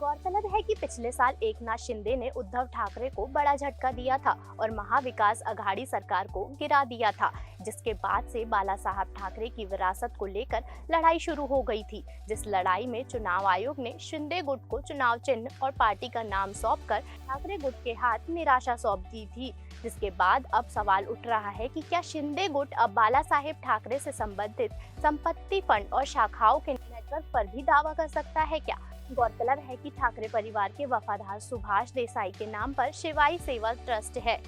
गौरतलब है कि पिछले साल एकनाथ शिंदे ने उद्धव ठाकरे को बड़ा झटका दिया था और महाविकास अघाड़ी सरकार को गिरा दिया था, जिसके बाद से बाला साहब ठाकरे की विरासत को लेकर लड़ाई शुरू हो गई थी। जिस लड़ाई में चुनाव आयोग ने शिंदे गुट को चुनाव चिन्ह और पार्टी का नाम सौंपकर ठाकरे गुट के हाथ निराशा सौंप दी थी। जिसके बाद अब सवाल उठ रहा है कि क्या शिंदे गुट अब बाला साहेब ठाकरे से संबंधित संपत्ति, फंड और शाखाओं के नेटवर्क पर भी दावा कर सकता है क्या? गौरतलब है कि ठाकरे परिवार के वफादार सुभाष देसाई के नाम पर शिवाई सेवा ट्रस्ट है।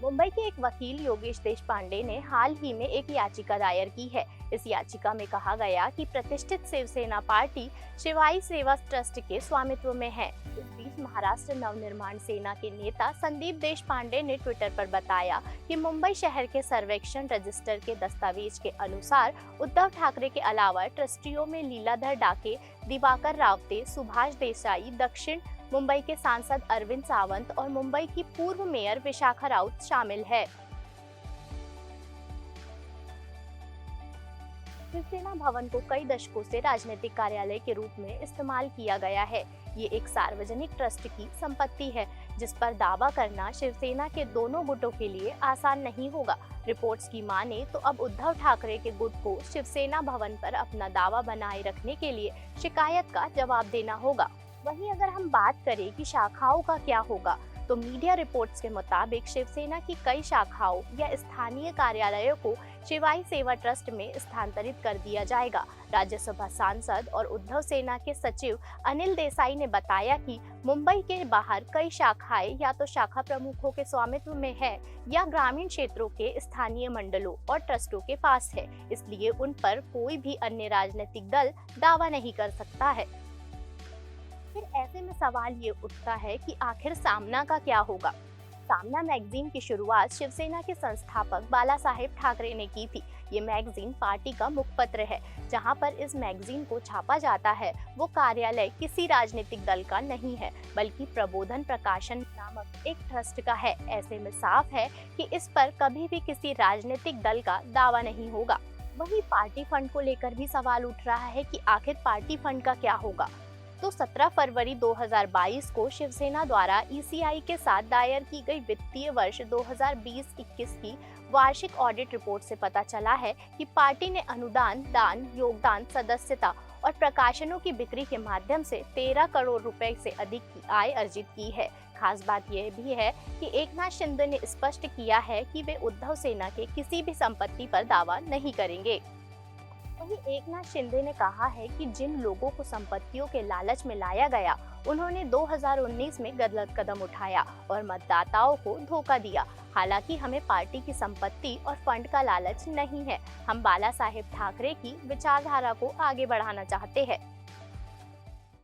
मुंबई के एक वकील योगेश देशपांडे ने हाल ही में एक याचिका दायर की है। इस याचिका में कहा गया कि प्रतिष्ठित शिवसेना पार्टी शिवाई सेवा ट्रस्ट के स्वामित्व में है। इस बीच महाराष्ट्र नवनिर्माण सेना के नेता संदीप देशपांडे ने ट्विटर पर बताया कि मुंबई शहर के सर्वेक्षण रजिस्टर के दस्तावेज के अनुसार उद्धव ठाकरे के अलावा ट्रस्टियों में लीलाधर डाके, दिवाकर रावते, सुभाष देसाई, दक्षिण मुंबई के सांसद अरविंद सावंत और मुंबई की पूर्व मेयर विशाखा राउत शामिल है। शिवसेना भवन को कई दशकों से राजनीतिक कार्यालय के रूप में इस्तेमाल किया गया है। ये एक सार्वजनिक ट्रस्ट की संपत्ति है, जिस पर दावा करना शिवसेना के दोनों गुटों के लिए आसान नहीं होगा। रिपोर्ट्स की माने तो अब उद्धव ठाकरे के गुट को शिवसेना भवन पर अपना दावा बनाए रखने के लिए शिकायत का जवाब देना होगा। वहीं अगर हम बात करें कि शाखाओं का क्या होगा, तो मीडिया रिपोर्ट्स के मुताबिक शिवसेना की कई शाखाओं या स्थानीय कार्यालयों को शिवाई सेवा ट्रस्ट में स्थानांतरित कर दिया जाएगा। राज्यसभा सांसद और उद्धव सेना के सचिव अनिल देसाई ने बताया कि मुंबई के बाहर कई शाखाएं या तो शाखा प्रमुखों के स्वामित्व में है या ग्रामीण क्षेत्रों के स्थानीय मंडलों और ट्रस्टों के पास है, इसलिए उन पर कोई भी अन्य राजनीतिक दल दावा नहीं कर सकता है। फिर ऐसे में सवाल ये उठता है कि आखिर सामना का क्या होगा। सामना मैगजीन की शुरुआत शिवसेना के संस्थापक बाला साहेब ठाकरे ने की थी। ये मैगजीन पार्टी का मुखपत्र है। जहां पर इस मैगजीन को छापा जाता है वो कार्यालय किसी राजनीतिक दल का नहीं है, बल्कि प्रबोधन प्रकाशन नामक एक ट्रस्ट का है। ऐसे में साफ है कि इस पर कभी भी किसी राजनीतिक दल का दावा नहीं होगा। वहीं पार्टी फंड को लेकर भी सवाल उठ रहा है कि आखिर पार्टी फंड का क्या होगा। तो 17 फरवरी 2022 को शिवसेना द्वारा ईसीआई के साथ दायर की गई वित्तीय वर्ष 2020-21 की वार्षिक ऑडिट रिपोर्ट से पता चला है कि पार्टी ने अनुदान, दान, योगदान, सदस्यता और प्रकाशनों की बिक्री के माध्यम से 13 करोड़ रुपए से अधिक की आय अर्जित की है। खास बात यह भी है कि एकनाथ शिंदे ने स्पष्ट किया है कि वे उद्धव सेना के किसी भी संपत्ति पर दावा नहीं करेंगे। वहीं एकनाथ शिंदे ने कहा है कि जिन लोगों को संपत्तियों के लालच में लाया गया, उन्होंने 2019 में गलत कदम उठाया और मतदाताओं को धोखा दिया। हालांकि हमें पार्टी की संपत्ति और फंड का लालच नहीं है। हम बाला साहेब ठाकरे की विचारधारा को आगे बढ़ाना चाहते हैं।